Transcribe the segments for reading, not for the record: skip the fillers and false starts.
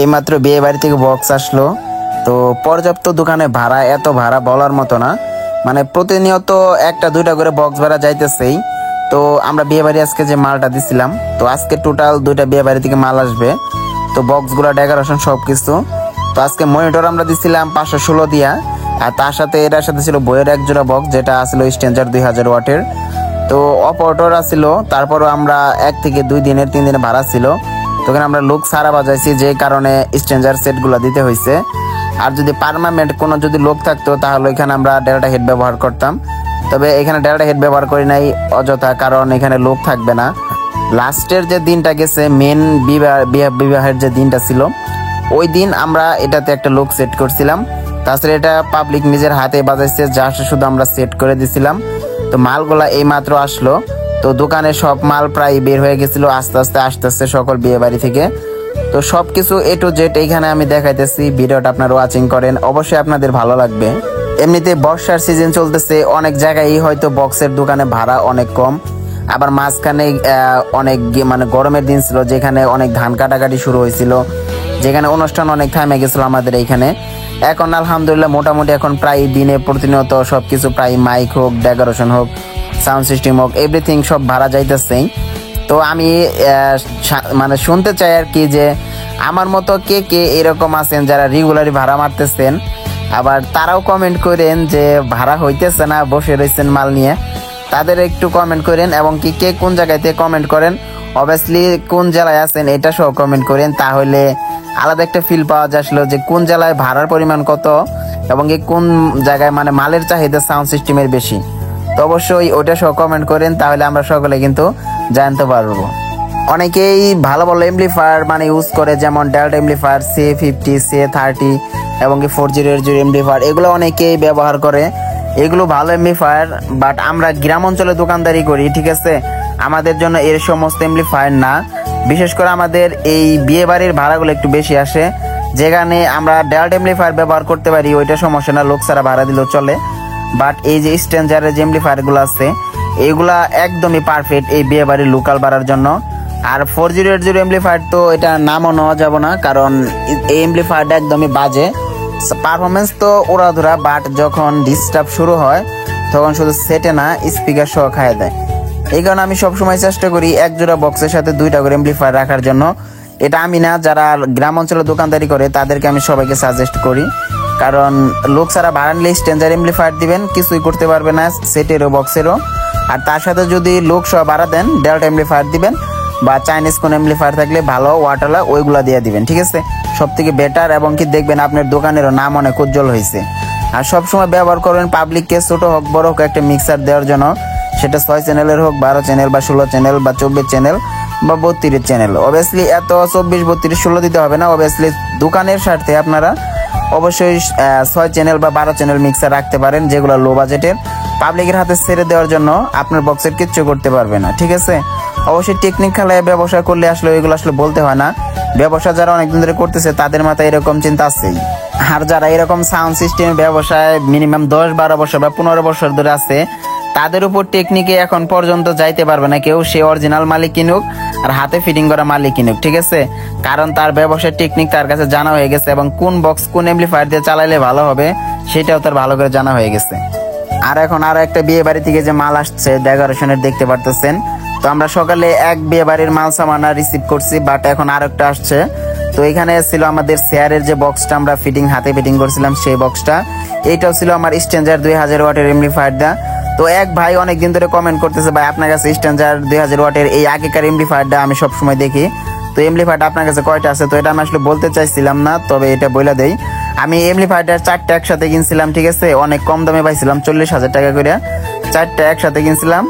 এইমাত্র বিয়ে বাড়ি থেকে বক্স আসলো। তো পর্যাপ্ত দোকানে ভাড়া, এত ভাড়া বলার মতো না, মানে প্রতিনিয়ত একটা দুইটা করে বক্স ভাড়া যাইতেছেই। তো আমরা বিয়ে বাড়ি আজকে যে মালটা দিছিলাম, তো আজকে টোটাল 2টা বিয়ে বাড়ি থেকে মাল আসবে। তো বক্সগুলো ডেকোরেশন সব কিছু। তো আজকে মনিটর আমরা দিছিলাম 516 দিয়া, আর তার সাথে এটার সাথে ছিল বইয়ের এক জোড়া বক্স, যেটা আসলে স্ট্যান্ডার 2000 ওয়াটের। তো অপারেটর আসছিল, তারপরও আমরা 1 থেকে 2 দিনের 3 দিনের ভাড়া ছিল। তখন আমরা লোক সারা বাজাইছি, যে কারণে স্ট্যান্ডার সেটগুলো দিতে হয়েছে। আর যদি পার্মানেন্ট কোনো যদি লোক থাকতো তাহলে এখানে আমরা ডেল্টা হেড ব্যবহার করতাম। তবে এখানে ডেল্টা হেড ব্যবহার করি নাই অযথা, কারণ এখানে লোক থাকবে না। লাস্টের যে দিনটা গেছে, মেন বিবাহের যে দিনটা ছিল, ওই দিন আমরা এটাতে একটা লোক সেট করছিলাম। তাছাড়া এটা পাবলিক নিজের হাতে বাজাইছে, জাস্ট শুধু আমরা সেট করে দিছিলাম। তো মালগুলা এই মাত্র আসলো। তো দোকানে সব মাল প্রায় বের হয়ে গেছিল আস্তে আস্তে সকল বিয়ে বাড়ি থেকে। তো সবকিছু A to Z এইখানে আমি দেখাইতেছি, ভিডিওটা আপনারা ওয়াচিং করেন, অবশ্যই আপনাদের ভালো লাগবে। এমনিতে বর্ষার সিজন চলতেছে, অনেক জায়গায় হয়তো বক্সের দোকানে ভাড়া অনেক কম। আবার মাঝখানে অনেক মানে গরমের দিন ছিল, যেখানে অনেক ধান কাটাকাটি শুরু হয়েছিল, যেখানে অনুষ্ঠান অনেক থামে গেছিল আমাদের এইখানে। এখন আলহামদুলিল্লাহ মোটামুটি এখন প্রায় দিনে প্রতিনিয়ত সবকিছু, প্রায় মাইক হোক, ডেকোরেশন হোক, সাউন্ড সিস্টেম হোক, এভরিথিং সব ভাড়া যাইতেছেই। তো আমি মানে শুনতে চাই আর কি, যে আমার মতো কে কে এরকম আছেন যারা রেগুলারই ভাড়া মারতেছেন, আবার তারাও কমেন্ট করেন যে ভাড়া হইতেছে না, বসে রয়েছেন মাল নিয়ে। তাদের একটু কমেন্ট করেন, এবং কি কে কোন জায়গাতে কমেন্ট করেন, অবভিয়াসলি কোন জেলায় আছেন এটা সহ কমেন্ট করেন। তাহলে আলাদা একটা ফিল পাওয়া যাচ্ছিল যে কোন জেলায় ভাড়ার পরিমাণ কত, এবং কি কোন জায়গায় মানে মালের চাহিদা সাউন্ড সিস্টেমের বেশি। তো অবশ্যই ওটা সহ কমেন্ট করেন, তাহলে আমরা সকলে কিন্তু জানতে পারবো। অনেকেই ভালো ভালো এমপ্লিফায়ার মানে ইউজ করে, যেমন ডেল্টা এমপ্লিফায়ার C50, C30 এবং কি 4080 এমপ্লিফায়ার, এগুলো অনেকেই ব্যবহার করে। এগুলো ভালো এমপ্লিফায়ার, বাট আমরা গ্রাম অঞ্চলে দোকানদারি করি, ঠিক আছে, আমাদের জন্য এর সমস্ত এমপ্লিফায়ার না। বিশেষ করে আমাদের এই বিয়ে বাড়ির ভাড়াগুলো একটু বেশি আসে, যেখানে আমরা ডেল্টা এমপ্লিফায়ার ব্যবহার করতে পারি, ওইটা সমস্যা না, লোক ছাড়া ভাড়া দিলেও চলে। বাট এই যে স্ট্যান্ডার্ডের যে এমপ্লিফায়ারগুলো আছে, এগুলা একদমই পারফেক্ট এই বিয়ে বাড়ির লোকাল ভাড়ার জন্য। আর 4080 এমপ্লিফায়ার তো এটা নামও নেওয়া যাবে না, কারণ এই এমপ্লিফায়ারটা একদমই বাজে পারফরমেন্স, তো ওড়াধুরা। বাট যখন ডিস্টার্ব শুরু হয় তখন শুধু সেটে না, স্পিকার সহ খাইয়ে দেয়। এই কারণে আমি সবসময় চেষ্টা করি এক জোড়া বক্সের সাথে 2টা করে এমপ্লিফায়ার রাখার জন্য। এটা আমি না, যারা গ্রাম অঞ্চলে দোকানদারি করে তাদেরকে আমি সবাইকে সাজেস্ট করি, কারণ লোক ছাড়া ভাড়া নিলে স্ট্যান্ডার্ড এমপ্লিফায়ার দিবেন, কিছুই করতে পারবে না সেটেরও বক্সেরও। আর তার সাথে যদি লোক সহ ভাড়া দেন, ডেল্টা এমপ্লিফায়ার দিবেন, বা চাইনিজ কোন এমপ্লিফায়ার থাকলে ভালো ওয়াটারলা ওইগুলা দিয়ে দিবেন, ঠিক আছে, সব থেকে বেটার। এবং কি দেখবেন আপনার দোকানেরও নাম অনেক উজ্জ্বল হয়েছে। আর সবসময় ব্যবহার করবেন পাবলিককে, ছোট হোক বড় হোক, একটা মিক্সার দেওয়ার জন্য, সেটা 6 চ্যানেলের হোক, 12 চ্যানেল বা 16 চ্যানেল বা 24 চ্যানেল বা 32 চ্যানেল। অবভিয়াসলি এত 24, 32, 16 দিতে হবে না। অবভিয়াসলি দোকানের স্বার্থে আপনারা অবশ্যই 6 চ্যানেল বা 12 চ্যানেল মিক্সার রাখতে পারেন, যেগুলো লো বাজেটের। পাবলিকের হাতে ছেড়ে দেওয়ার জন্য আপনার বক্সের কিচ্ছু করতে পারবে না, ঠিক আছে। অবশ্যই টেকনিক খেলায় ব্যবসা করলে আসলে এগুলো আসলে বলতে হয় না। ব্যবসা যারা অনেকদিন ধরে করতেছে তাদের মাথায় এরকম চিন্তা আছেই। আর যারা এরকম সাউন্ড সিস্টেম ব্যবসায় মিনিমাম 10-12 বছর বা 15 বছর ধরে আছে, তাদের উপর টেকনিকে এখন পর্যন্ত যাইতে পারবে না কেউ, সে অরিজিনাল মালিক কিনুক আর হাতে ফিটিং করা মালিক কিনুক, ঠিক আছে। কারণ তার ব্যবসার টেকনিক তার কাছে জানা হয়ে গেছে, এবং কোন বক্স কোন এমপ্লিফায়ার দিয়ে চালাইলে ভালো হবে সেটাও তার ভালো করে জানা হয়ে গেছে। আর এখন আরো একটা বিয়ে বাড়ি থেকে যে মাল আসছে ডেকোরেশনের, দেখতে পারতেছেন। তো আমরা সকালে এক বিয়ে বাড়ির মাল সামানা রিসিভ করছি, বাট এখন আর একটা আসছে। তো এখানে ছিল আমাদের শেয়ারের যে বক্সটা আমরা হাতে ফিটিং করছিলাম, সেই বক্সটা। এইটাও ছিল আমার স্ট্যান্ডার্ড 2000 ওয়াটের এমপ্লিফায়ার দা। তো এক ভাই অনেকদিন ধরে কমেন্ট করতেছে, ভাই আপনার কাছে স্ট্যান্ডার্ড 2000 ওয়াটের এই আগেকার এমপ্লিফায়ারটা আমি সবসময় দেখি, তো এমপ্লিফায়ারটা আপনার কাছে কয়টা আছে? তো এটা আমি আসলে বলতে চাইছিলাম না, তবে এটা বলে দেই। আমি এমপ্লিফায়ারটার 4টা একসাথে কিনছিলাম, ঠিক আছে, অনেক কম দামে পাইছিলাম, 40,000 টাকা করে 4টা একসাথে কিনছিলাম।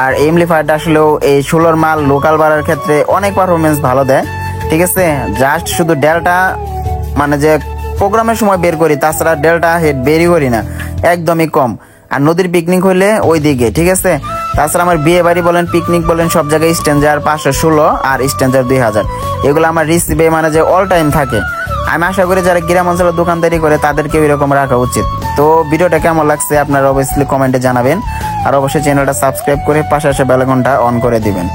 আর এমপ্লিফায়ারটা আসলেও এই 16 মাল লোকাল বাড়ার ক্ষেত্রে অনেক পারফরমেন্স ভালো দেয়, ঠিক আছে। জাস্ট শুধু ডেল্টা মানে যে প্রোগ্রামের সময় বের করি, তাছাড়া ডেল্টা হেড বেরই করি না, একদমই কম। আর নদীর পিকনিক হইলে ওই দিকে, ঠিক আছে। তাছাড়া আমার বিয়ে বাড়ি বলেন, পিকনিক বলেন, সব জায়গায় স্ট্যান্ডার্ড 516 আর স্ট্যান্ডার্ড 2000 এগুলো আমার রিসিভে মানে যে অল টাইম থাকে। আমি আশা করি যারা গ্রাম অঞ্চলে দোকানদারি করে তাদেরকেও এরকম রাখা উচিত। তো ভিডিওটা কেমন লাগছে আপনারা অবশ্যই কমেন্টে জানাবেন, আর অবশ্যই চ্যানেলটা সাবস্ক্রাইব করে পাশে বেল আইকনটা অন করে দিবেন।